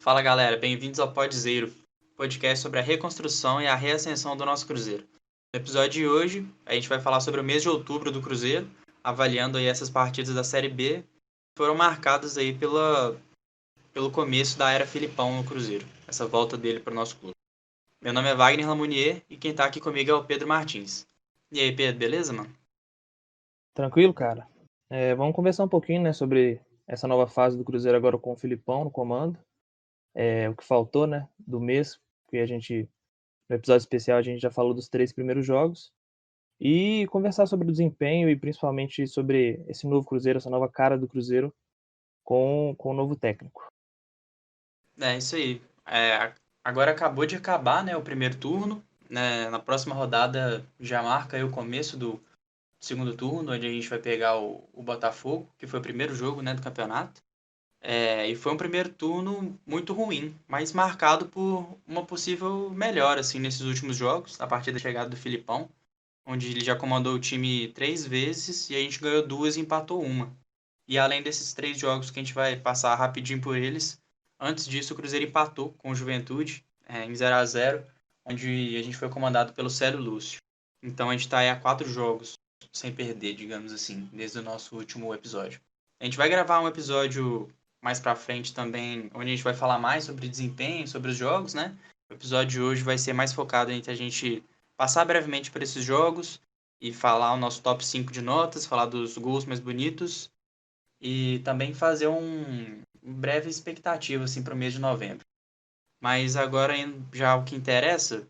Fala galera, bem-vindos ao Podzeiro, podcast sobre a reconstrução e a reascensão do nosso Cruzeiro. No episódio de hoje, a gente vai falar sobre o mês de outubro do Cruzeiro, avaliando aí essas partidas da Série B que foram marcadas aí pelo começo da era Filipão no Cruzeiro, essa volta dele para o nosso clube. Meu nome é Wagner Lamounier e quem está aqui comigo é o Pedro Martins. E aí, Pedro, beleza, mano? Tranquilo, cara? Vamos conversar um pouquinho, né, sobre essa nova fase do Cruzeiro agora com o Filipão no comando. O que faltou, né, do mês, porque no episódio especial, a gente já falou dos 3 primeiros jogos. E conversar sobre o desempenho e principalmente sobre esse novo Cruzeiro, essa nova cara do Cruzeiro com o novo técnico. É isso aí. Agora acabou de acabar, né, o primeiro turno. Né, na próxima rodada já marca aí o começo do segundo turno, onde a gente vai pegar o Botafogo, que foi o primeiro jogo, né, do campeonato. E foi um primeiro turno muito ruim, mas marcado por uma possível melhora assim, nesses últimos jogos, a partir da chegada do Filipão, onde ele já comandou o time 3 vezes e a gente ganhou 2 e empatou uma. E além desses 3 jogos que a gente vai passar rapidinho por eles, antes disso o Cruzeiro empatou com o Juventude em 0-0, onde a gente foi comandado pelo Célio Lúcio. Então a gente está aí há 4 jogos sem perder, digamos assim, desde o nosso último episódio. A gente vai gravar um episódio mais pra frente também, onde a gente vai falar mais sobre desempenho, sobre os jogos, né? O episódio de hoje vai ser mais focado entre a gente passar brevemente por esses jogos e falar o nosso top 5 de notas, falar dos gols mais bonitos e também fazer um breve expectativa assim para o mês de novembro. Mas agora já o que interessa,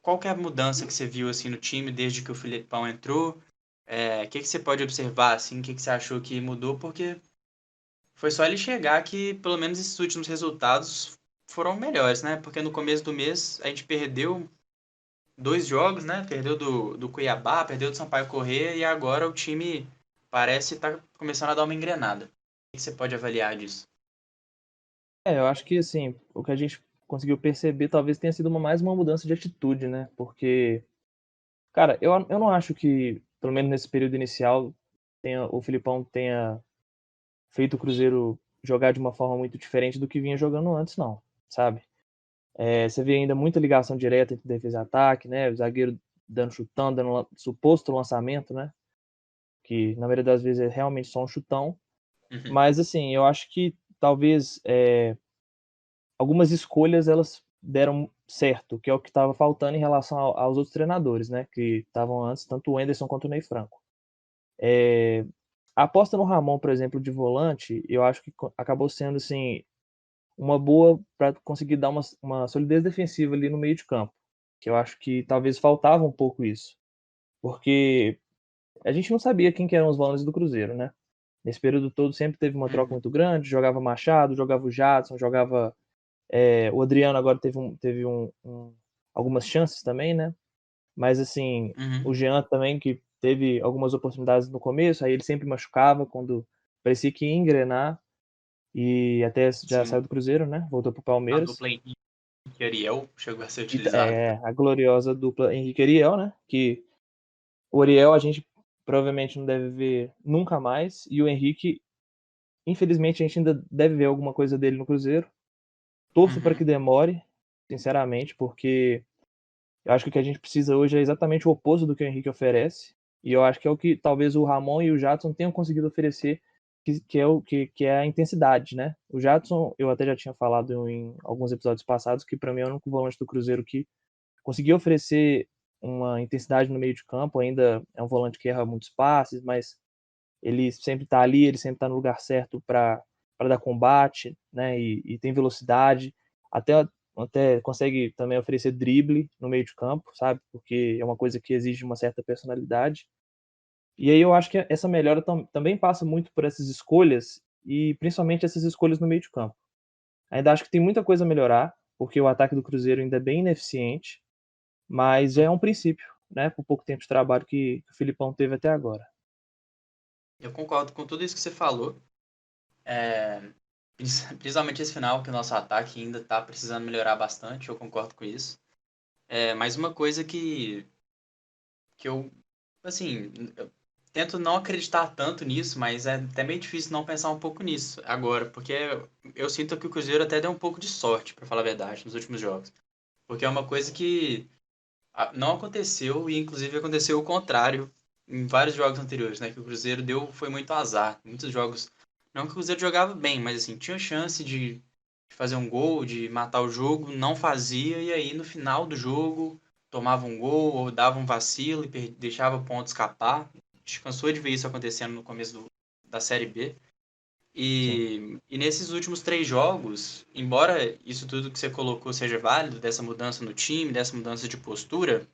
qual que é a mudança que você viu assim no time desde que o Filipão entrou? O que você pode observar assim? O que você achou que mudou? Porque foi só ele chegar que pelo menos esses últimos resultados foram melhores, né? Porque no começo do mês a gente perdeu 2 jogos, né? Perdeu do Cuiabá, perdeu do Sampaio Corrêa e agora o time parece estar começando a dar uma engrenada. O que você pode avaliar disso? Eu acho que, assim, o que a gente conseguiu perceber talvez tenha sido mais uma mudança de atitude, né? Porque, cara, eu não acho que, pelo menos nesse período inicial, o Filipão tenha feito o Cruzeiro jogar de uma forma muito diferente do que vinha jogando antes, não, sabe? Você vê ainda muita ligação direta entre defesa e ataque, né? O zagueiro dando chutão, suposto lançamento, né? Que na maioria das vezes é realmente só um chutão. Uhum. Mas assim, eu acho que talvez algumas escolhas elas deram certo, que é o que estava faltando em relação aos outros treinadores, né? Que estavam antes, tanto o Enderson quanto o Ney Franco. A aposta no Ramon, por exemplo, de volante, eu acho que acabou sendo assim uma boa para conseguir dar uma solidez defensiva ali no meio de campo, que eu acho que talvez faltava um pouco isso, porque a gente não sabia quem que eram os volantes do Cruzeiro, né. Nesse período todo sempre teve uma troca Uhum. muito grande, jogava Machado, jogava o Jadson, jogava, o Adriano agora teve algumas chances também, né, mas assim, Uhum. o Jean também que teve algumas oportunidades no começo, aí ele sempre machucava quando parecia que ia engrenar, e até já Sim. saiu do Cruzeiro, né, voltou para o A Palmeiras. dupla Henrique e Ariel chegou a ser E utilizada. a gloriosa dupla Henrique e Ariel, né, que o Ariel a gente provavelmente não deve ver nunca mais, e o Henrique, infelizmente, a gente ainda deve ver alguma coisa dele no Cruzeiro. Torço para que Uhum. demore, sinceramente, porque eu acho que o que a gente precisa hoje é exatamente o oposto do que o Henrique oferece, e eu acho que é o que talvez o Ramon e o Jadson tenham conseguido oferecer, que é a intensidade, né. O Jadson, eu até já tinha falado em alguns episódios passados, que para mim é o único volante do Cruzeiro que conseguiu oferecer uma intensidade no meio de campo, ainda é um volante que erra muitos passes, mas ele sempre está ali, ele sempre está no lugar certo para dar combate, né, e tem velocidade, até até consegue também oferecer drible no meio de campo, sabe, porque é uma coisa que exige uma certa personalidade. E aí eu acho que essa melhora também passa muito por essas escolhas, e principalmente essas escolhas no meio de campo. Ainda acho que tem muita coisa a melhorar, porque o ataque do Cruzeiro ainda é bem ineficiente, mas já é um princípio, né, com o pouco tempo de trabalho que o Filipão teve até agora. Eu concordo com tudo isso que você falou. É, Principalmente esse final, que o nosso ataque ainda está precisando melhorar bastante, eu concordo com isso. Mas uma coisa que eu, assim, tento não acreditar tanto nisso, mas é até meio difícil não pensar um pouco nisso agora, porque eu sinto que o Cruzeiro até deu um pouco de sorte, para falar a verdade, nos últimos jogos. Porque é uma coisa que não aconteceu e inclusive aconteceu o contrário em vários jogos anteriores, né? Que o Cruzeiro foi muito azar. Muitos jogos, não que o Cruzeiro jogava bem, mas assim, tinha chance de fazer um gol, de matar o jogo, não fazia e aí no final do jogo tomava um gol ou dava um vacilo e deixava o ponto escapar. A gente cansou de ver isso acontecendo no começo da Série B. Sim. E nesses últimos 3 jogos, embora isso tudo que você colocou seja válido, dessa mudança no time, dessa mudança de postura,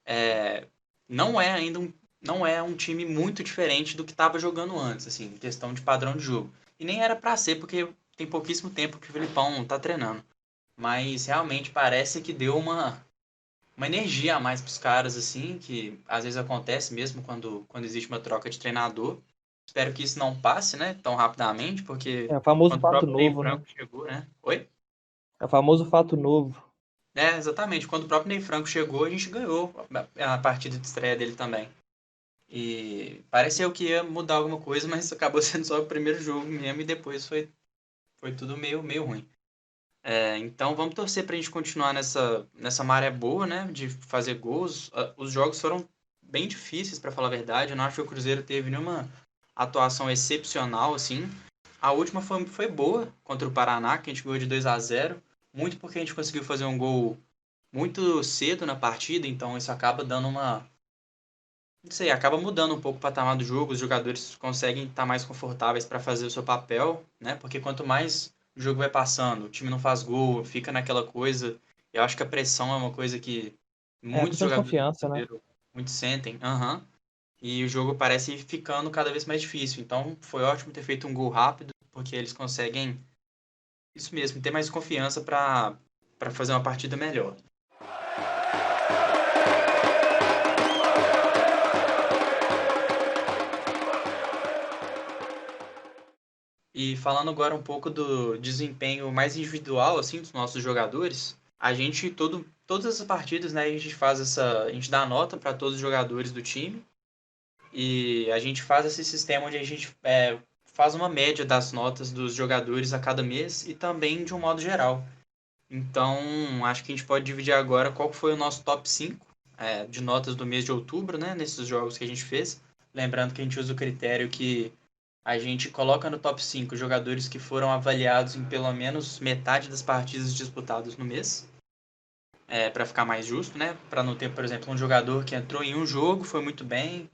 é, não é ainda não é um time muito diferente do que estava jogando antes, assim, em questão de padrão de jogo. E nem era para ser, porque tem pouquíssimo tempo que o Filipão tá treinando. Mas realmente parece que deu uma energia a mais pros caras, assim, que às vezes acontece mesmo quando existe uma troca de treinador. Espero que isso não passe, né, tão rapidamente, porque É o famoso quando o fato próprio Ney novo, né? Franco chegou, né? Oi? É o famoso fato novo. É, exatamente. Quando o próprio Ney Franco chegou, a gente ganhou a partida de estreia dele também. E pareceu que ia mudar alguma coisa, mas acabou sendo só o primeiro jogo mesmo e depois foi tudo meio ruim. Então vamos torcer para a gente continuar nessa maré boa, né? De fazer gols. Os jogos foram bem difíceis, para falar a verdade. Eu não acho que o Cruzeiro teve nenhuma atuação excepcional, assim. A última foi boa contra o Paraná, que a gente ganhou de 2-0. Muito porque a gente conseguiu fazer um gol muito cedo na partida, então isso acaba dando uma. Não sei, acaba mudando um pouco o patamar do jogo. Os jogadores conseguem estar mais confortáveis para fazer o seu papel, né? Porque quanto mais o jogo vai passando, o time não faz gol, fica naquela coisa. Eu acho que a pressão é uma coisa que É a muitos questão de jogadores do confiança, né? Cruzeiro muito sentem. Aham. E o jogo parece ir ficando cada vez mais difícil. Então foi ótimo ter feito um gol rápido, porque eles conseguem, isso mesmo, ter mais confiança para fazer uma partida melhor. E falando agora um pouco do desempenho mais individual assim dos nossos jogadores, a gente todas essas partidas, né, a gente faz a gente dá nota para todos os jogadores do time e a gente faz esse sistema onde a gente faz uma média das notas dos jogadores a cada mês e também de um modo geral. Então, acho que a gente pode dividir agora qual foi o nosso top 5 de notas do mês de outubro, né, nesses jogos que a gente fez. Lembrando que a gente usa o critério que a gente coloca no top 5 jogadores que foram avaliados em pelo menos metade das partidas disputadas no mês, para ficar mais justo, né? Para não ter, por exemplo, um jogador que entrou em um jogo, foi muito bem,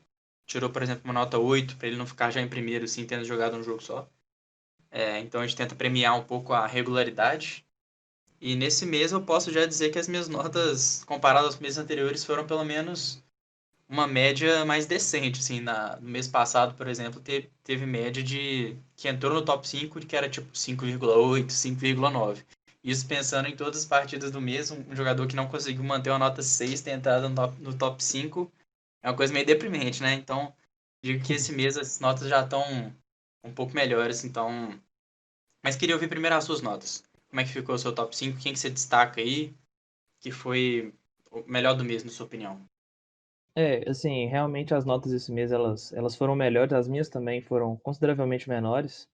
tirou, por exemplo, uma nota 8 para ele não ficar já em primeiro, assim, tendo jogado um jogo só. Então a gente tenta premiar um pouco a regularidade. E nesse mês eu posso já dizer que as minhas notas, comparadas aos meses anteriores, foram pelo menos uma média mais decente, assim, no mês passado, por exemplo, teve média de que entrou no top 5 que era tipo 5,8, 5,9. Isso pensando em todas as partidas do mês, um jogador que não conseguiu manter uma nota 6 ter entrado no top 5 é uma coisa meio deprimente, né? Então, digo que esse mês as notas já estão um pouco melhores, então. Mas queria ouvir primeiro as suas notas. Como é que ficou o seu top 5? Quem que você destaca aí que foi o melhor do mês, na sua opinião? Assim, realmente as notas esse mês elas foram melhores, as minhas também foram consideravelmente menores.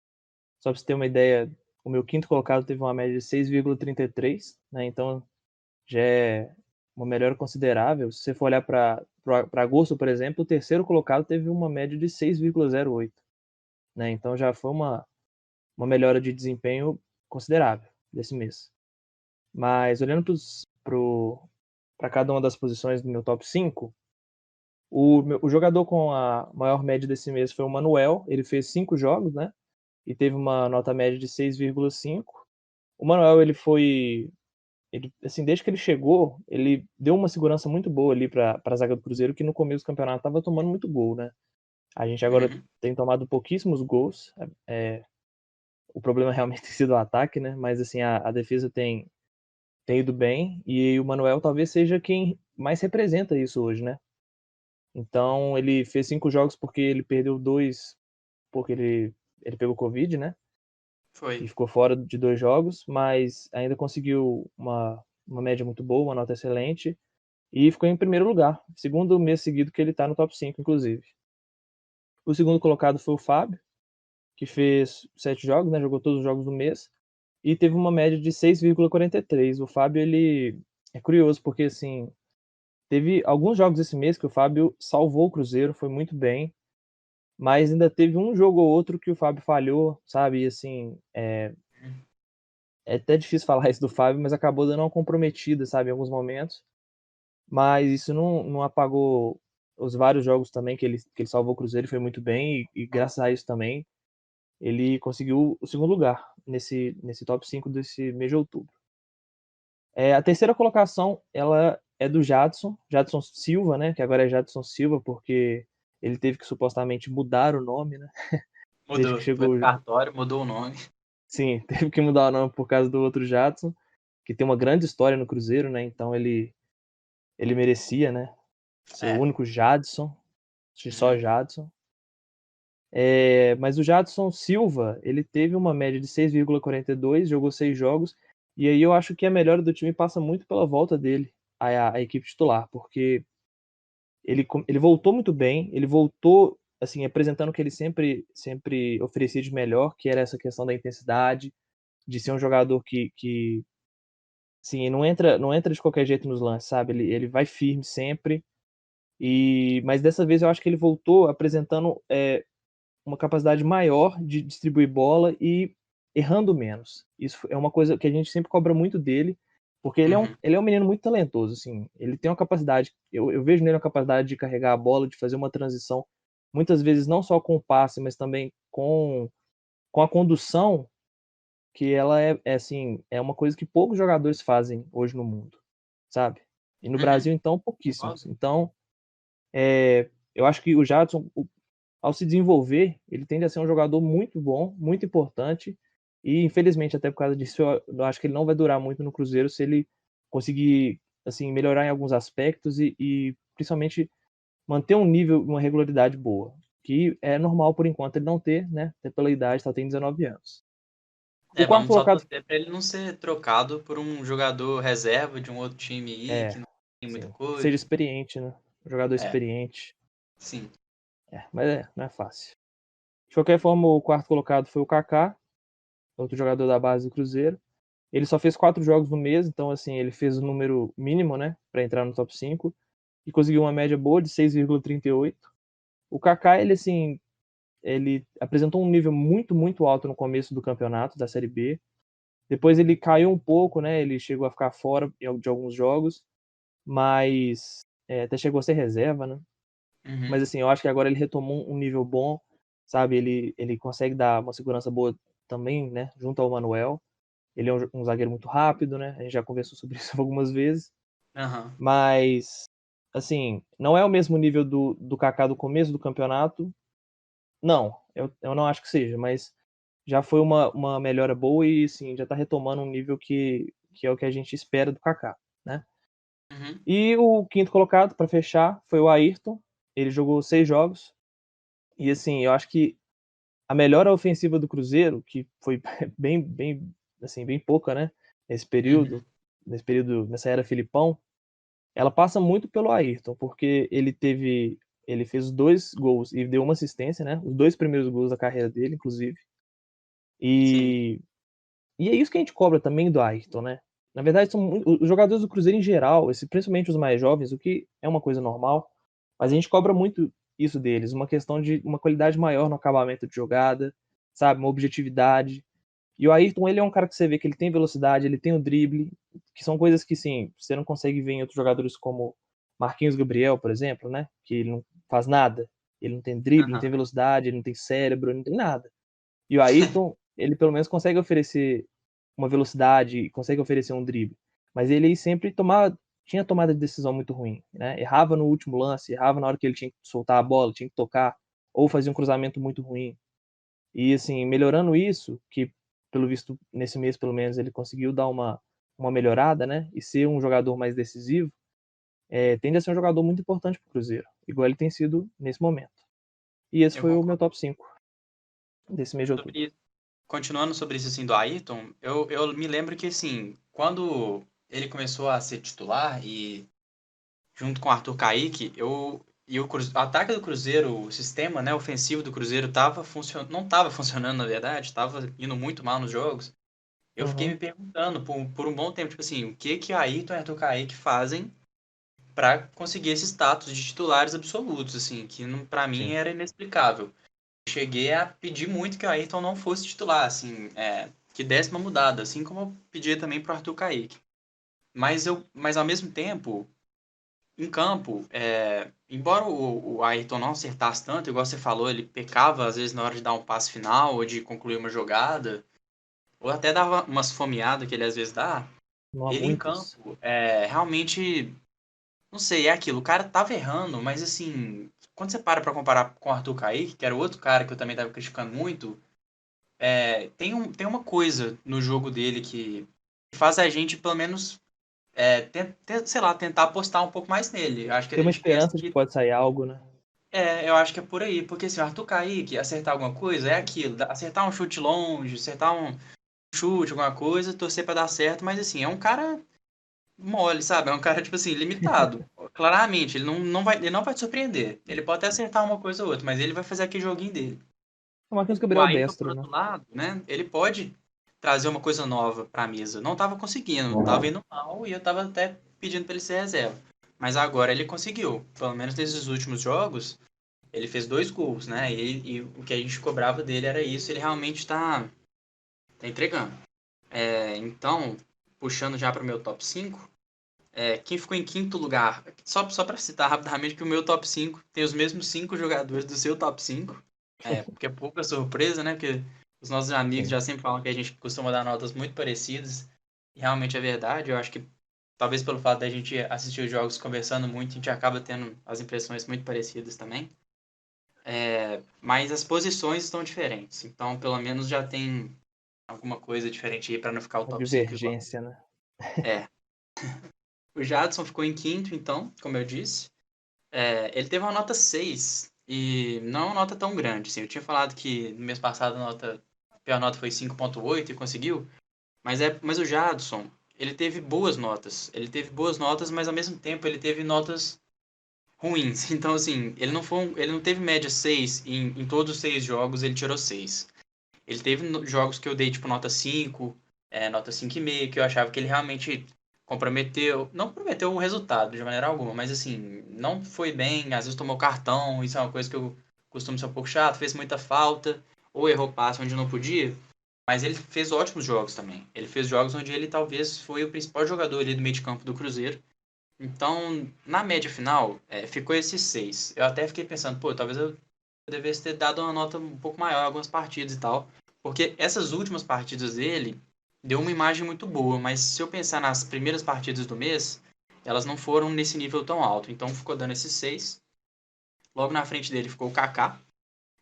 Só para você ter uma ideia, o meu quinto colocado teve uma média de 6,33, né? Então já é uma melhora considerável. Se você for olhar para agosto, por exemplo, o terceiro colocado teve uma média de 6,08, né? Então já foi uma melhora de desempenho considerável desse mês. Mas olhando para cada uma das posições do meu top 5, o jogador com a maior média desse mês foi o Manuel. Ele fez 5 jogos, né? E teve uma nota média de 6,5. O Manuel, assim, desde que ele chegou, ele deu uma segurança muito boa ali para a zaga do Cruzeiro, que no começo do campeonato estava tomando muito gol, né? A gente agora Uhum. tem tomado pouquíssimos gols. O problema realmente tem sido o ataque, né? Mas assim, a defesa tem ido bem e o Manuel talvez seja quem mais representa isso hoje, né? Então ele fez 5 jogos porque ele perdeu 2 porque ele pegou Covid, né? Foi. E ficou fora de 2 jogos, mas ainda conseguiu uma média muito boa, uma nota excelente, e ficou em primeiro lugar, segundo mês seguido que ele tá no top 5, inclusive. O segundo colocado foi o Fábio, que fez 7 jogos, né? Jogou todos os jogos do mês. E teve uma média de 6,43. O Fábio, ele é curioso, porque assim, teve alguns jogos esse mês que o Fábio salvou o Cruzeiro, foi muito bem. Mas ainda teve um jogo ou outro que o Fábio falhou, sabe? E assim, é até difícil falar isso do Fábio, mas acabou dando uma comprometida, sabe? Em alguns momentos. Mas isso não apagou os vários jogos também que ele salvou o Cruzeiro, foi muito bem. E graças a isso também, ele conseguiu o segundo lugar nesse top 5 desse mês de outubro. A terceira colocação, ela é do Jadson Silva, né? Que agora é Jadson Silva, porque ele teve que supostamente mudar o nome, né? Desde que Mudou. Foi no chegou. cartório, mudou o nome. Sim, teve que mudar o nome por causa do outro Jadson, que tem uma grande história no Cruzeiro, né? Então ele merecia, né? Ser o É. único Jadson, só Uhum. Jadson. Mas o Jadson Silva, ele teve uma média de 6,42, jogou 6 jogos, e aí eu acho que a melhora do time passa muito pela volta dele à equipe titular, porque ele voltou muito bem, ele voltou assim, apresentando o que ele sempre oferecia de melhor, que era essa questão da intensidade, de ser um jogador que sim, não entra de qualquer jeito nos lances, sabe? Ele vai firme sempre. Mas dessa vez eu acho que ele voltou apresentando uma capacidade maior de distribuir bola e errando menos. Isso é uma coisa que a gente sempre cobra muito dele, porque Uhum. ele é um menino muito talentoso, assim. Ele tem uma capacidade, eu vejo nele uma capacidade de carregar a bola, de fazer uma transição, muitas vezes não só com o passe, mas também com a condução, que ela assim, é uma coisa que poucos jogadores fazem hoje no mundo, sabe? E no Uhum. Brasil, então, pouquíssimos. Concordo. Então, eu acho que o Jadson, ao se desenvolver, ele tende a ser um jogador muito bom, muito importante. E infelizmente, até por causa disso, eu acho que ele não vai durar muito no Cruzeiro se ele conseguir assim melhorar em alguns aspectos e principalmente manter um nível, uma regularidade boa, que é normal por enquanto ele não ter, né? Até pela idade, só tem 19 anos. O quarto Vamos só colocado torcer pra ele não ser trocado por um jogador reserva de um outro time aí, é, que não tem muita sim, que seja coisa. experiente, né? Um jogador É, experiente. sim. Mas não é fácil. De qualquer forma, o quarto colocado foi o Kaká, outro jogador da base do Cruzeiro. Ele só fez 4 jogos no mês, então assim, ele fez o número mínimo, né, para entrar no top 5 e conseguiu uma média boa de 6,38. O Kaká, ele assim, ele apresentou um nível muito, muito alto no começo do campeonato da Série B. Depois ele caiu um pouco, né, ele chegou a ficar fora de alguns jogos, mas até chegou a ser reserva, né? Uhum. Mas assim, eu acho que agora ele retomou um nível bom, sabe? Ele consegue dar uma segurança boa também, né, junto ao Manuel. Ele é um zagueiro muito rápido, né? A gente já conversou sobre isso algumas vezes. Aham. Mas, assim, não é o mesmo nível do Kaká do começo do campeonato. Não, eu não acho que seja, mas já foi uma melhora boa e, assim, já tá retomando um nível que é o que a gente espera do Kaká, né? Uhum. E o quinto colocado, para fechar, foi o Ayrton. Ele jogou 6 jogos. E, assim, eu acho que a melhora ofensiva do Cruzeiro, que foi bem, assim, bem pouca, né? Nesse Uhum. período, nessa era Filipão, ela passa muito pelo Ayrton, porque ele fez 2 gols e deu uma assistência, né? Os 2 primeiros gols da carreira dele, inclusive. Sim. E, e é isso que a gente cobra também do Ayrton, né? Na verdade, os jogadores do Cruzeiro em geral, principalmente os mais jovens, o que é uma coisa normal, mas a gente cobra muito isso deles, uma questão de uma qualidade maior no acabamento de jogada, sabe? Uma objetividade. E o Ayrton, ele é um cara que você vê que ele tem velocidade, ele tem o drible, que são coisas que, sim, você não consegue ver em outros jogadores como Marquinhos Gabriel, por exemplo, né? Que ele não faz nada. Ele não tem drible, não Aham. tem velocidade, ele não tem cérebro, ele não tem nada. E o Ayrton, ele pelo menos consegue oferecer uma velocidade, consegue oferecer um drible. Mas ele sempre tinha tomada de decisão muito ruim, né? Errava no último lance, errava na hora que ele tinha que soltar a bola, tinha que tocar, ou fazia um cruzamento muito ruim. E assim, melhorando isso, que pelo visto nesse mês pelo menos ele conseguiu dar uma melhorada, né? E ser um jogador mais decisivo, tende a ser um jogador muito importante para o Cruzeiro, igual ele tem sido nesse momento. E esse Eu foi o meu concordo. top 5 desse mês de outubro. Sobre, continuando sobre isso assim do Ayrton, eu me lembro que assim, quando ele começou a ser titular e junto com o Arthur Kaique, E o ataque do Cruzeiro, o sistema, né, ofensivo do Cruzeiro não estava funcionando, na verdade, estava indo muito mal nos jogos. Eu fiquei me Uhum. perguntando por um bom tempo, tipo assim, o que que Ayrton e Arthur Kaique fazem para conseguir esse status de titulares absolutos, assim, que para mim Sim. era inexplicável. Cheguei a pedir muito que o Ayrton não fosse titular, assim, que desse uma mudada, assim como eu pedia também para Arthur Kaique. Mas ao mesmo tempo, em campo, embora o Ayrton não acertasse tanto, igual você falou, ele pecava às vezes na hora de dar um passe final ou de concluir uma jogada, ou até dava umas fomeadas que ele às vezes dá. Não há Ele em muitas. campo, realmente, não sei, é aquilo, o cara tava errando, mas assim, quando você para comparar com o Arthur Kaique, que era o outro cara que eu também tava criticando muito, tem uma coisa no jogo dele que faz a gente, pelo menos, sei lá, tentar apostar um pouco mais nele. Eu acho que a Tem uma gente pensa esperança de que que pode sair algo, né? eu acho que é por aí, porque assim, o Arthur Kaique, acertar alguma coisa é aquilo, acertar um chute longe, acertar um chute, alguma coisa, torcer pra dar certo, mas assim, é um cara mole, sabe? É um cara, tipo assim, limitado. Claramente, ele não vai te surpreender. Ele pode até acertar uma coisa ou outra, mas ele vai fazer aquele joguinho dele. O Marquinhos O Gabriel é Ayrton, por destro, né? outro lado, né? Ele pode trazer uma coisa nova pra mesa. Não tava conseguindo, tava indo mal e eu tava até pedindo pra ele ser reserva. Mas agora ele conseguiu. Pelo menos nesses últimos jogos, ele fez 2 gols, né? E o que a gente cobrava dele era isso. Ele realmente tá entregando. Então, puxando já para o meu top 5, quem ficou em quinto lugar, só para citar rapidamente que o meu top 5 tem os mesmos 5 jogadores do seu top 5, porque é pouca surpresa, né? Porque os nossos amigos Sim. já sempre falam que a gente costuma dar notas muito parecidas, e realmente é verdade. Eu acho que talvez pelo fato da gente assistir os jogos conversando muito, a gente acaba tendo as impressões muito parecidas também. Mas as posições estão diferentes, então pelo menos já tem alguma coisa diferente aí para não ficar o Uma top 5 igual. divergência, né? É. O Jadson ficou em quinto, então, como eu disse. Ele teve uma nota 6 e não é uma nota tão grande. Assim. Eu tinha falado que no mês passado a pior nota foi 5,8 e conseguiu, mas o Jadson, ele teve boas notas. Ele teve boas notas, mas ao mesmo tempo ele teve notas ruins. Então, assim, ele não teve média 6 em todos os 6 jogos, ele tirou 6. Ele teve jogos que eu dei, tipo, nota 5, nota 5,5, que eu achava que ele realmente não comprometeu o resultado de maneira alguma, mas assim, não foi bem, às vezes tomou cartão, isso é uma coisa que eu costumo ser um pouco chato, fez muita falta, ou errou passe onde não podia, mas ele fez ótimos jogos também. Ele fez jogos onde ele talvez foi o principal jogador ali do meio de campo do Cruzeiro. Então, na média final, ficou esses 6. Eu até fiquei pensando, pô, talvez eu devesse ter dado uma nota um pouco maior em algumas partidas e tal. Porque essas últimas partidas dele deu uma imagem muito boa, mas se eu pensar nas primeiras partidas do mês, elas não foram nesse nível tão alto. Então ficou dando esses 6. Logo na frente dele ficou o Kaká.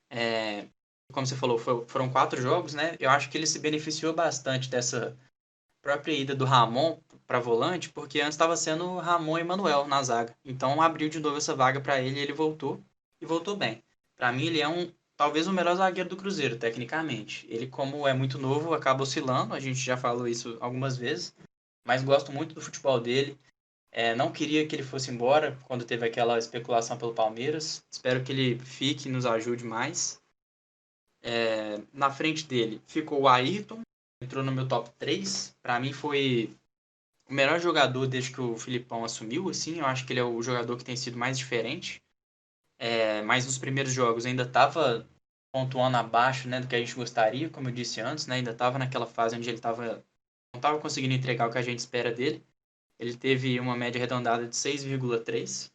É, como você falou, foram 4 jogos, né? Eu acho que ele se beneficiou bastante dessa própria ida do Ramon para volante, porque antes estava sendo Ramon e Manuel na zaga. Então abriu de novo essa vaga para ele e ele voltou e voltou bem. Para mim ele é talvez o melhor zagueiro do Cruzeiro, tecnicamente. Ele como é muito novo, acaba oscilando, a gente já falou isso algumas vezes, mas gosto muito do futebol dele. Não queria que ele fosse embora quando teve aquela especulação pelo Palmeiras. Espero que ele fique e nos ajude mais. Na frente dele ficou o Ayrton, entrou no meu top 3. Para mim foi o melhor jogador desde que o Filipão assumiu, assim, eu acho que ele é o jogador que tem sido mais diferente. Mas nos primeiros jogos ainda estava pontuando abaixo, né, do que a gente gostaria, como eu disse antes, né, ainda estava naquela fase onde não estava conseguindo entregar o que a gente espera dele. Ele teve uma média arredondada de 6,3.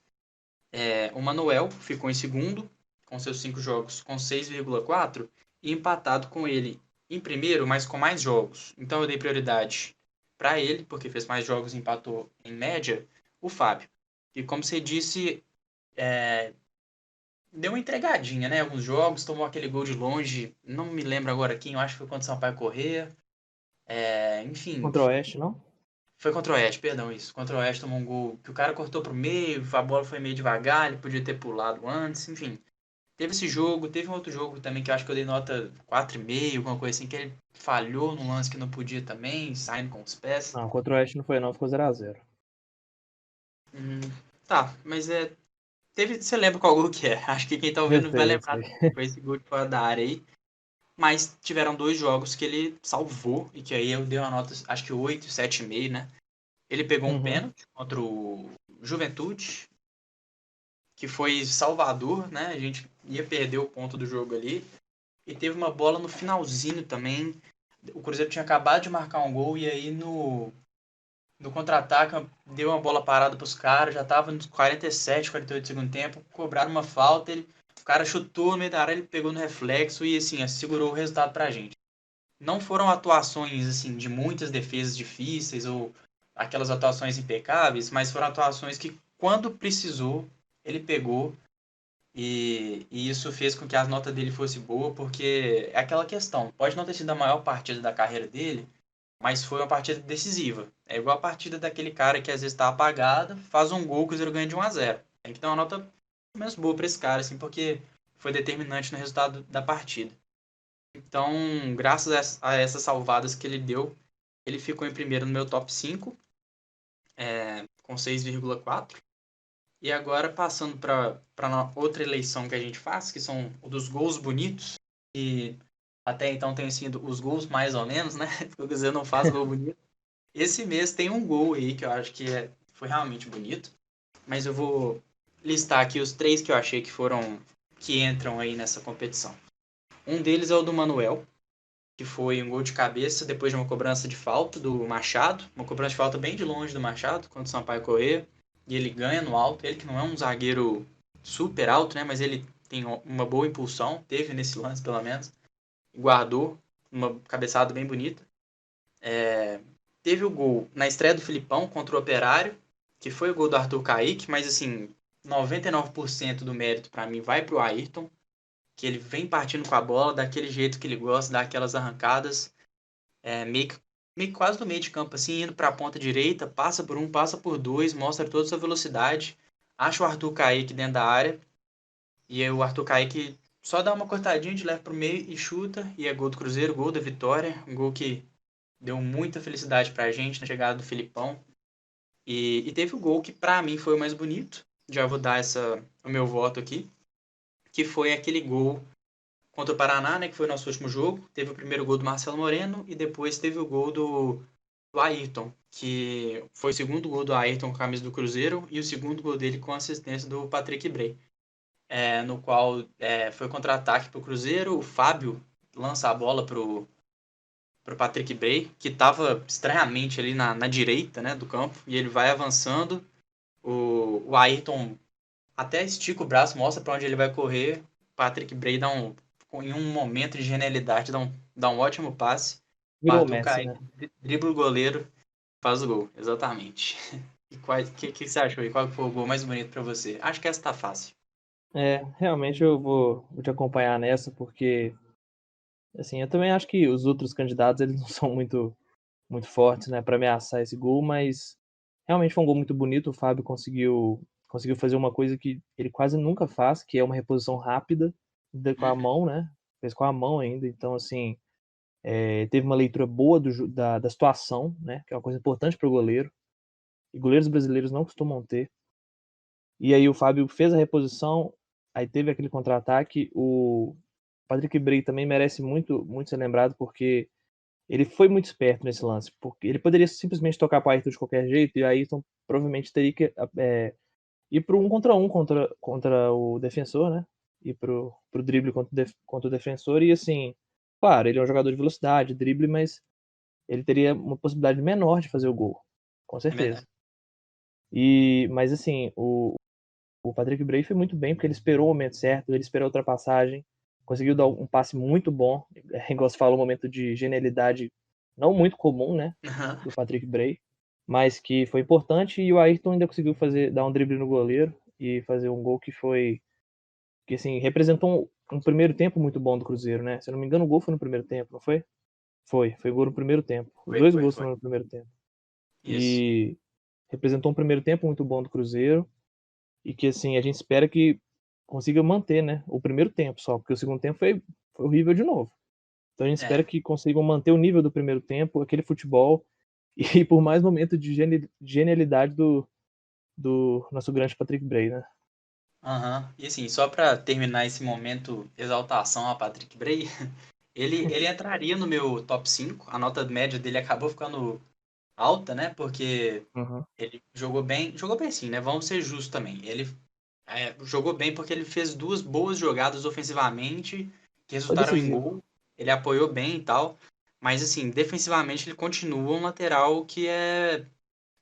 O Manuel ficou em segundo, com seus 5 jogos, com 6,4, e empatado com ele em primeiro, mas com mais jogos. Então eu dei prioridade para ele, porque fez mais jogos e empatou em média, o Fábio. E como você disse, é, deu uma entregadinha, né? Alguns jogos, tomou aquele gol de longe, não me lembro agora quem, eu acho que foi contra o Sampaio Corrêa. Enfim, Contra o Oeste, não? foi contra o Oeste, perdão, isso. Contra o Oeste tomou um gol que o cara cortou pro meio, a bola foi meio devagar, ele podia ter pulado antes, enfim. Teve esse jogo, teve um outro jogo também que eu acho que eu dei nota 4,5, alguma coisa assim, que ele falhou num lance que não podia também, saindo com os pés. Não, contra o Oeste não foi não, ficou 0x0. Hum, tá, mas Você lembra qual gol que é? Acho que quem tá Eu ouvindo vai sei, eu lembrar. sei. Foi esse gol de fora da área aí. Mas tiveram 2 jogos que ele salvou, e que aí eu dei uma nota, acho que 8, 7,5, né? Ele pegou um Uhum. pênalti contra o Juventude, que foi Salvador, né? A gente ia perder o ponto do jogo ali. E teve uma bola no finalzinho também. O Cruzeiro tinha acabado de marcar um gol, e aí no contra-ataque deu uma bola parada pros caras, já tava nos 47, 48 do segundo tempo, cobraram uma falta, o cara chutou no meio da área, ele pegou no reflexo e assim, segurou o resultado pra gente. Não foram atuações assim de muitas defesas difíceis ou aquelas atuações impecáveis, mas foram atuações que quando precisou, ele pegou e isso fez com que a nota dele fosse boa, porque é aquela questão, pode não ter sido a maior partida da carreira dele, mas foi uma partida decisiva. É igual a partida daquele cara que às vezes está apagado, faz um gol, o Cruzeiro ganha de 1-0. Tem que dar uma nota menos boa para esse cara, assim, porque foi determinante no resultado da partida. Então, graças a essas salvadas que ele deu, ele ficou em primeiro no meu top 5, com 6,4. E agora, passando para outra eleição que a gente faz, que são o dos gols bonitos, e até então tem sido os gols mais ou menos, né? Porque o Cruzeiro não faz gol bonito. Esse mês tem um gol aí que eu acho que foi realmente bonito, mas eu vou listar aqui os 3 que eu achei que entram aí nessa competição. Um deles é o do Manuel, que foi um gol de cabeça depois de uma cobrança de falta do Machado, uma cobrança de falta bem de longe do Machado, contra o Sampaio Corrêa, e ele ganha no alto, ele que não é um zagueiro super alto, né, mas ele tem uma boa impulsão, teve nesse lance pelo menos, guardou uma cabeçada bem bonita. Teve o gol na estreia do Filipão contra o Operário, que foi o gol do Arthur Kaique, mas assim, 99% do mérito para mim vai pro Ayrton, que ele vem partindo com a bola daquele jeito que ele gosta, dá aquelas arrancadas, meio que quase do meio de campo, assim, indo para a ponta direita, passa por um, passa por dois, mostra toda a sua velocidade, acha o Arthur Kaique dentro da área, e aí o Arthur Kaique só dá uma cortadinha de leve pro meio e chuta, e é gol do Cruzeiro, gol da vitória, um gol que deu muita felicidade pra gente na chegada do Filipão. E teve o gol que pra mim foi o mais bonito. Já vou dar o meu voto aqui. Que foi aquele gol contra o Paraná, né? Que foi o nosso último jogo. Teve o primeiro gol do Marcelo Moreno e depois teve o gol do Ayrton, que foi o segundo gol do Ayrton com a camisa do Cruzeiro e o segundo gol dele com a assistência do Patrick Bray. No qual foi contra-ataque pro Cruzeiro. O Fábio lança a bola pro Patrick Bray, que estava estranhamente ali na direita, né, do campo, e ele vai avançando. O Ayrton até estica o braço, mostra para onde ele vai correr. Patrick Bray em um momento de genialidade, dá um ótimo passe. O Virou o Arthur Messi, né? Kaique dribla o goleiro, faz o gol, exatamente. E o que você achou aí? Qual foi o gol mais bonito para você? Acho que essa tá fácil. Realmente eu vou te acompanhar nessa, porque, assim, eu também acho que os outros candidatos, eles não são muito fortes, né, para ameaçar esse gol, mas realmente foi um gol muito bonito. O Fábio conseguiu fazer uma coisa que ele quase nunca faz, que é uma reposição rápida com a Uhum. mão, né? Fez com a mão ainda, então assim, teve uma leitura boa da situação, né? Que é uma coisa importante para o goleiro. E goleiros brasileiros não costumam ter. E aí o Fábio fez a reposição, aí teve aquele contra-ataque. O Patrick Bray também merece muito ser lembrado, porque ele foi muito esperto nesse lance, porque ele poderia simplesmente tocar para o Ayrton de qualquer jeito, e o Ayrton provavelmente teria que ir para um contra o defensor, né? Ir pro drible contra o defensor, e assim, claro, ele é um jogador de velocidade, drible, mas ele teria uma possibilidade menor de fazer o gol, com É verdade. certeza. Mas assim, o Patrick Bray foi muito bem, porque ele esperou o momento certo, ele esperou a ultrapassagem, conseguiu dar um passe muito bom, igual você falou, um momento de genialidade não muito comum, né, Uhum. do Patrick Bray, mas que foi importante, e o Ayrton ainda conseguiu dar um drible no goleiro e fazer um gol que assim, representou um primeiro tempo muito bom do Cruzeiro, né? Se eu não me engano, o gol foi no primeiro tempo, não foi? Foi gol no primeiro tempo. Os Foi, dois foi, gols foi. foram no primeiro tempo. Isso. E representou um primeiro tempo muito bom do Cruzeiro, e que assim, a gente espera que consiga manter, né, o primeiro tempo só, porque o segundo tempo foi horrível de novo. Então a gente espera É, que consigam manter o nível do primeiro tempo, aquele futebol, e por mais momento de genialidade do nosso grande Patrick Bray, né? Aham. E assim, só pra terminar esse momento exaltação a Patrick Bray, ele entraria no meu top 5. A nota média dele acabou ficando alta, né? Porque Uhum. ele jogou bem sim, né? Vamos ser justos também. Ele jogou bem porque ele fez duas boas jogadas ofensivamente que Foi resultaram em decisivo. gol. Ele apoiou bem e tal. Mas assim, defensivamente ele continua um lateral que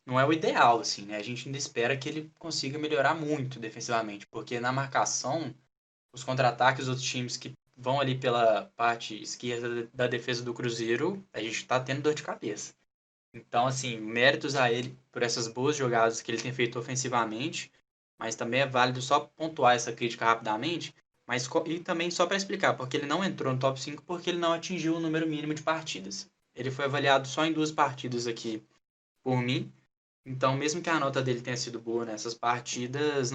não é o ideal, assim, né? A gente ainda espera que ele consiga melhorar muito defensivamente, porque na marcação, os contra-ataques dos outros times que vão ali pela parte esquerda da defesa do Cruzeiro, a gente tá tendo dor de cabeça. Então, assim, méritos a ele por essas boas jogadas que ele tem feito ofensivamente, mas também é válido só pontuar essa crítica rapidamente, e também só para explicar, porque ele não entrou no top 5 porque ele não atingiu o número mínimo de partidas. Ele foi avaliado só em duas partidas aqui por mim, então mesmo que a nota dele tenha sido boa nessas partidas,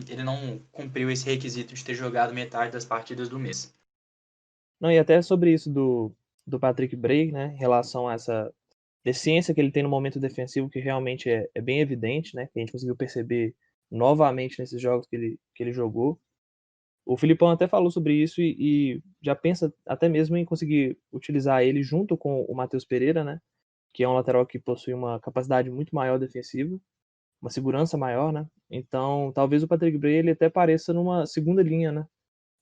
ele não cumpriu esse requisito de ter jogado metade das partidas do mês. Não, e até sobre isso do Patrick Bray, né, em relação a essa deficiência que ele tem no momento defensivo, que realmente é bem evidente, né, que a gente conseguiu perceber novamente nesses jogos que ele jogou. O Filipão até falou sobre isso e já pensa até mesmo em conseguir utilizar ele junto com o Matheus Pereira, né, que é um lateral que possui uma capacidade muito maior defensiva, uma segurança maior, né. Então, talvez o Patrick Bray ele até pareça numa segunda linha, né,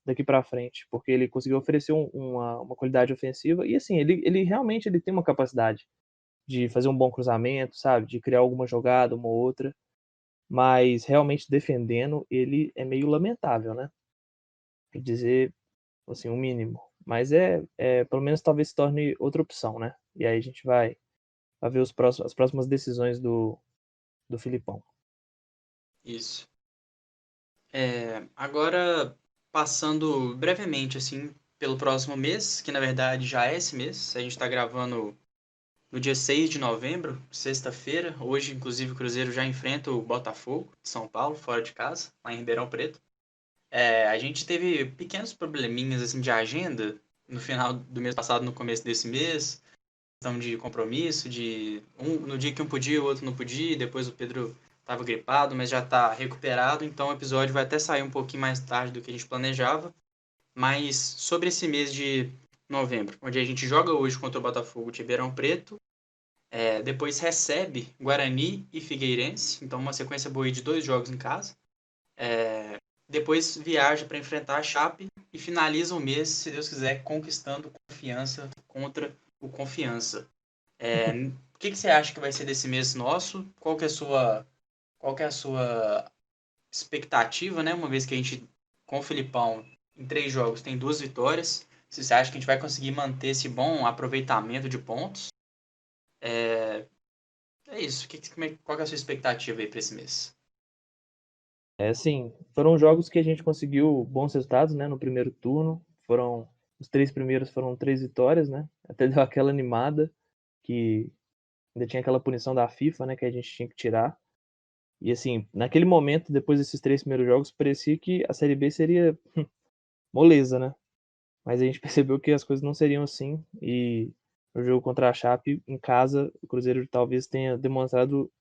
daqui para frente, porque ele conseguiu oferecer uma qualidade ofensiva e assim, ele realmente ele tem uma capacidade de fazer um bom cruzamento, sabe, de criar alguma jogada, uma ou outra, mas realmente defendendo ele é meio lamentável, né, pra dizer, assim, o mínimo. Mas pelo menos talvez se torne outra opção, né, e aí a gente vai ver as próximas decisões do Filipão. Isso. Agora, passando brevemente, assim, pelo próximo mês, que na verdade já é esse mês, a gente está gravando no dia 6 de novembro, sexta-feira. Hoje, inclusive, o Cruzeiro já enfrenta o Botafogo de São Paulo, fora de casa, lá em Ribeirão Preto. A gente teve pequenos probleminhas assim, de agenda no final do mês passado, no começo desse mês, questão de compromisso, no dia que um podia, o outro não podia, depois o Pedro estava gripado, mas já está recuperado, então o episódio vai até sair um pouquinho mais tarde do que a gente planejava. Mas sobre esse mês de novembro, onde a gente joga hoje contra o Botafogo de Ribeirão Preto, depois recebe Guarani e Figueirense, então uma sequência boa de 2 jogos em casa. Depois viaja para enfrentar a Chape e finaliza o mês, se Deus quiser, conquistando confiança contra o Confiança. O que você acha que vai ser desse mês nosso? Qual que é a sua expectativa, né? Uma vez que a gente, com o Filipão, em 3 jogos, tem 2 vitórias. Se você acha que a gente vai conseguir manter esse bom aproveitamento de pontos? É isso. Qual que é a sua expectativa aí para esse mês? É assim, foram jogos que a gente conseguiu bons resultados, né, no primeiro turno, os 3 primeiros foram 3 vitórias, né, até deu aquela animada, que ainda tinha aquela punição da FIFA, né, que a gente tinha que tirar. E assim, naquele momento, depois desses 3 primeiros jogos, parecia que a Série B seria moleza, né. Mas a gente percebeu que as coisas não seriam assim, e no jogo contra a Chape, em casa, o Cruzeiro talvez tenha demonstrado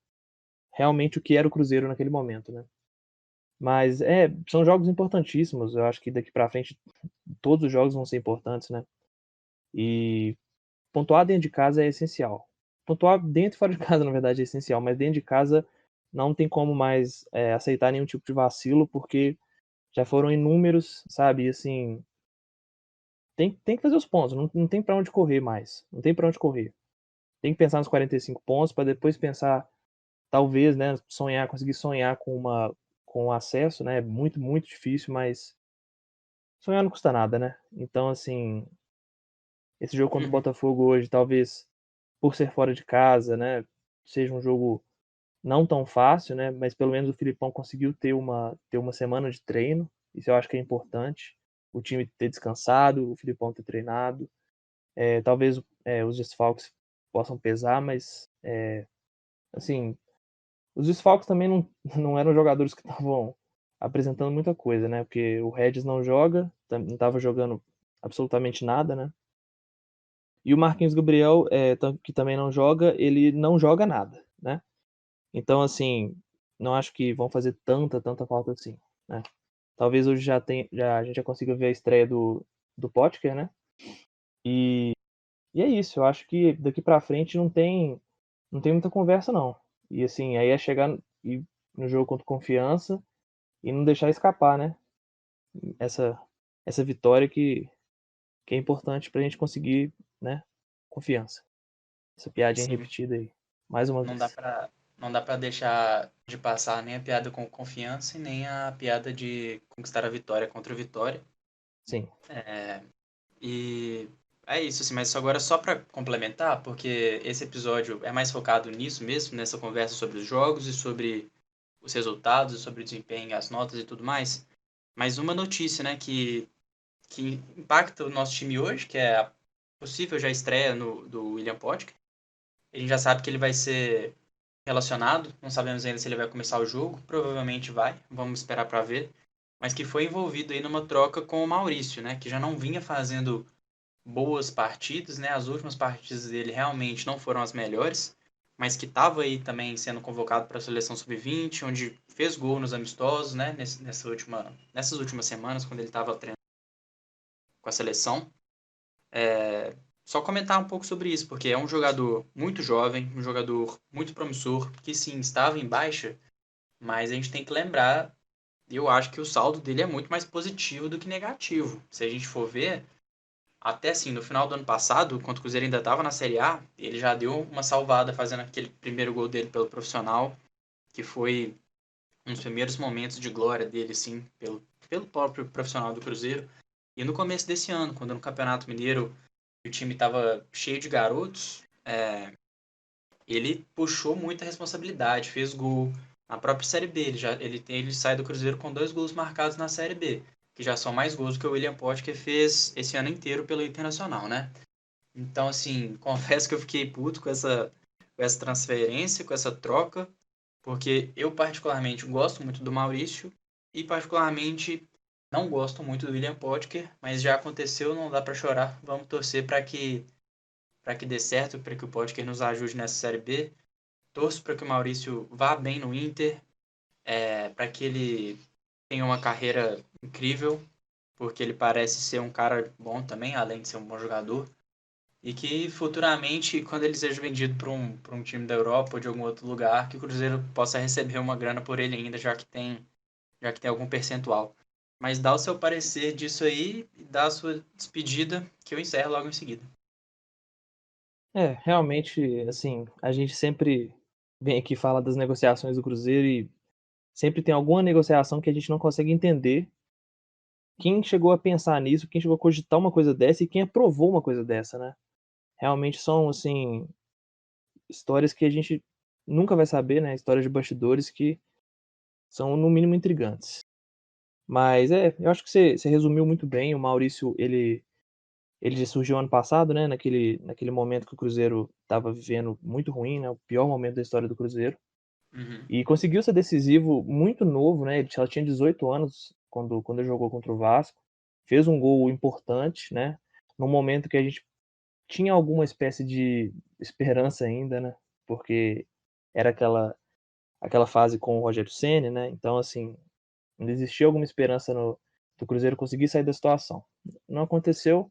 realmente o que era o Cruzeiro naquele momento, né. Mas são jogos importantíssimos, eu acho que daqui pra frente todos os jogos vão ser importantes, né. E pontuar dentro de casa é essencial. Pontuar dentro e fora de casa, na verdade, é essencial, mas dentro de casa não tem como mais, aceitar nenhum tipo de vacilo, porque já foram inúmeros, sabe, e assim, tem que fazer os pontos, não tem pra onde correr mais, não tem pra onde correr. Tem que pensar nos 45 pontos pra depois pensar, talvez, né, conseguir sonhar com o acesso, né, é muito, muito difícil, mas sonhar não custa nada, né. Então assim, esse jogo contra o Uhum. Botafogo hoje, talvez por ser fora de casa, né, seja um jogo não tão fácil, né, mas pelo menos o Filipão conseguiu ter uma semana de treino, isso eu acho que é importante, o time ter descansado, o Filipão ter treinado, talvez, os desfalques possam pesar, mas, assim, os desfalques também não não eram jogadores que estavam apresentando muita coisa, né, porque o Regis não joga, não estava jogando absolutamente nada, né. E o Marquinhos Gabriel, que também não joga, ele não joga nada, né. Então, assim, não acho que vão fazer tanta falta assim, né. Talvez hoje a gente já consiga ver a estreia do Potker, né? E, e é isso, eu acho que daqui pra frente não tem muita conversa não. E assim, aí é chegar no jogo contra o Confiança e não deixar escapar, né? Essa, essa vitória que é importante pra gente conseguir, né? Confiança. Essa piadinha Sim, repetida aí, mais uma não dá vez. pra, não dá pra deixar de passar nem a piada com confiança e nem a piada de conquistar a vitória contra o Vitória. Sim. E é isso, assim, mas agora só para complementar, porque esse episódio é mais focado nisso mesmo, nessa conversa sobre os jogos e sobre os resultados, e sobre o desempenho, as notas e tudo mais. Mas uma notícia, né, que impacta o nosso time hoje, que é a possível já estreia do William Potker. A gente já sabe que ele vai ser relacionado, não sabemos ainda se ele vai começar o jogo, provavelmente vai, vamos esperar para ver. Mas que foi envolvido aí numa troca com o Maurício, né, que já não vinha fazendo boas partidas, né? As últimas partidas dele realmente não foram as melhores, mas que estava aí também sendo convocado para a seleção sub-20, onde fez gol nos amistosos, né? Nessas últimas semanas, quando ele estava treinando com a seleção. Só comentar um pouco sobre isso, porque é um jogador muito jovem, um jogador muito promissor, que sim, estava em baixa, mas a gente tem que lembrar, eu acho que o saldo dele é muito mais positivo do que negativo. Se a gente for ver, até assim, no final do ano passado, quando o Cruzeiro ainda estava na Série A, ele já deu uma salvada fazendo aquele primeiro gol dele pelo profissional, que foi um dos primeiros momentos de glória dele, sim, pelo próprio profissional do Cruzeiro. E no começo desse ano, quando no Campeonato Mineiro o time estava cheio de garotos, ele puxou muita responsabilidade, fez gol. Na própria Série B, ele sai do Cruzeiro com 2 gols marcados na Série B, que já são mais gols do que o William Potker fez esse ano inteiro pelo Internacional, né? Então, assim, confesso que eu fiquei puto com essa transferência, com essa troca, porque eu particularmente gosto muito do Maurício e particularmente não gosto muito do William Potker, mas já aconteceu, não dá para chorar. Vamos torcer para que dê certo, para que o Potker nos ajude nessa Série B. Torço para que o Maurício vá bem no Inter, para que ele tenha uma carreira incrível, porque ele parece ser um cara bom também, além de ser um bom jogador. E que futuramente, quando ele seja vendido para um time da Europa ou de algum outro lugar, que o Cruzeiro possa receber uma grana por ele ainda, já que tem algum percentual. Mas dá o seu parecer disso aí e dá a sua despedida, que eu encerro logo em seguida. Realmente, assim, a gente sempre vem aqui falar das negociações do Cruzeiro e sempre tem alguma negociação que a gente não consegue entender quem chegou a pensar nisso, quem chegou a cogitar uma coisa dessa e quem aprovou uma coisa dessa, né. Realmente são, assim, histórias que a gente nunca vai saber, né, histórias de bastidores que são no mínimo intrigantes. Mas eu acho que você resumiu muito bem, o Maurício ele já surgiu ano passado, né, naquele momento que o Cruzeiro estava vivendo muito ruim, né, o pior momento da história do Cruzeiro, Uhum, e conseguiu ser decisivo muito novo, né, ele só tinha 18 anos quando ele jogou contra o Vasco, fez um gol importante, né, num momento que a gente tinha alguma espécie de esperança ainda, né, porque era aquela fase com o Rogério Ceni, né, então assim, ainda existia alguma esperança do Cruzeiro conseguir sair da situação. Não aconteceu,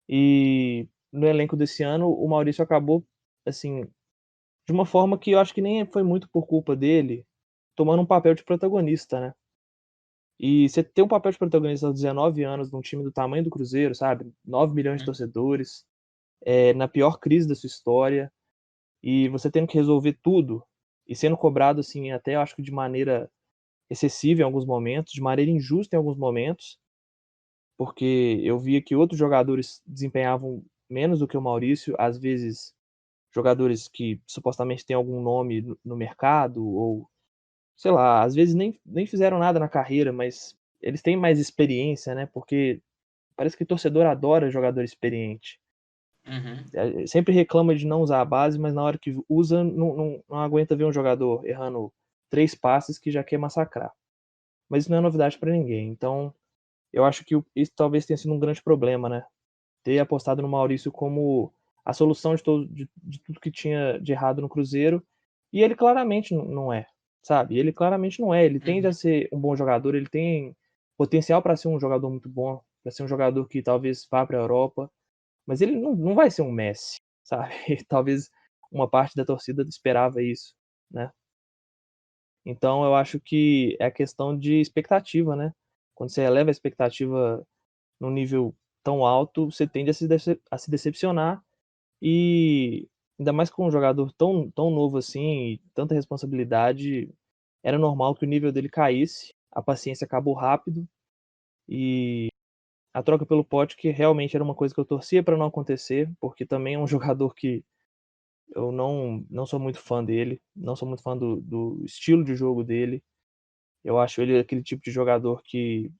e no elenco desse ano o Maurício acabou, assim, de uma forma que eu acho que nem foi muito por culpa dele, tomando um papel de protagonista, né. E você ter um papel de protagonista aos 19 anos num time do tamanho do Cruzeiro, sabe, 9 milhões de uhum, torcedores, na pior crise da sua história, e você tendo que resolver tudo, e sendo cobrado, assim, até eu acho que de maneira excessiva em alguns momentos, de maneira injusta em alguns momentos, porque eu via que outros jogadores desempenhavam menos do que o Maurício, às vezes jogadores que supostamente têm algum nome no mercado ou, sei lá, às vezes nem fizeram nada na carreira, mas eles têm mais experiência, né, porque parece que torcedor adora jogador experiente. uhum. Sempre reclama de não usar a base, mas na hora que usa não aguenta ver um jogador errando 3 passes que já quer massacrar. Mas isso não é novidade pra ninguém, então eu acho que isso talvez tenha sido um grande problema, né, ter apostado no Maurício como a solução de tudo que tinha de errado no Cruzeiro, e ele claramente não é, sabe, ele claramente não é, ele tende Uhum. a ser um bom jogador, ele tem potencial para ser um jogador muito bom, para ser um jogador que talvez vá para a Europa, mas ele não vai ser um Messi, sabe? Talvez uma parte da torcida esperava isso, né? Então eu acho que é a questão de expectativa, né? Quando você eleva a expectativa num nível tão alto, você tende a se decepcionar e ainda mais com um jogador tão novo assim e tanta responsabilidade, era normal que o nível dele caísse, a paciência acabou rápido e a troca pelo Pote, realmente era uma coisa que eu torcia para não acontecer, porque também é um jogador que eu não sou muito fã dele, não sou muito fã do estilo de jogo dele. Eu acho ele aquele tipo de jogador que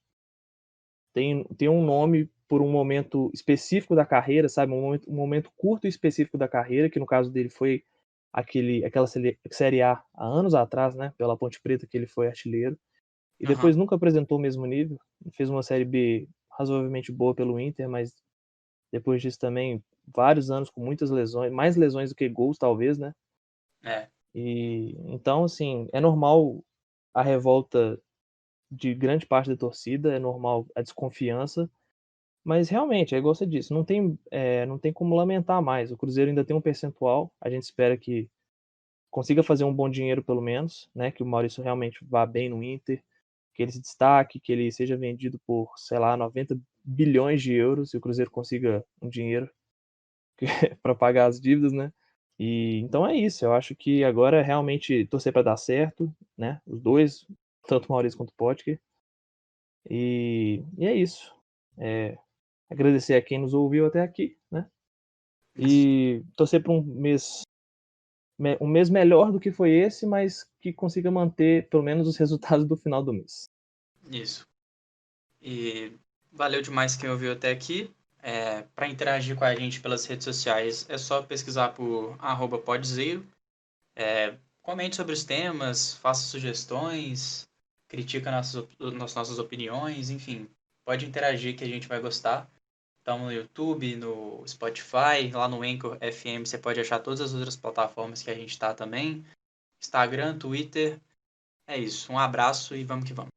tem um nome por um momento específico da carreira, sabe, um momento curto e específico da carreira, que no caso dele foi aquela Série A há anos atrás, né, pela Ponte Preta que ele foi artilheiro, e depois Aham. nunca apresentou o mesmo nível, fez uma Série B razoavelmente boa pelo Inter, mas depois disso também vários anos com muitas lesões, mais lesões do que gols talvez, né. É, E então, assim, é normal a revolta de grande parte da torcida, é normal a desconfiança, mas realmente, é igual você disse, não tem como lamentar mais. O Cruzeiro ainda tem um percentual, a gente espera que consiga fazer um bom dinheiro pelo menos, né, que o Maurício realmente vá bem no Inter, que ele se destaque, que ele seja vendido por, sei lá, 90 bilhões de euros e o Cruzeiro consiga um dinheiro para pagar as dívidas, né. E então é isso, eu acho que agora é realmente torcer para dar certo, né, os 2, tanto o Maurício quanto o Potker. E é isso. Agradecer a quem nos ouviu até aqui, né, isso. e torcer para um mês melhor do que foi esse, mas que consiga manter pelo menos os resultados do final do mês. Isso. E valeu demais quem ouviu até aqui. Para interagir com a gente pelas redes sociais, é só pesquisar por @podzeiro. Comente sobre os temas, faça sugestões, critica nossas opiniões, enfim. Pode interagir que a gente vai gostar. Estamos no YouTube, no Spotify, lá no Anchor FM você pode achar todas as outras plataformas que a gente está também. Instagram, Twitter. É isso. Um abraço e vamos que vamos.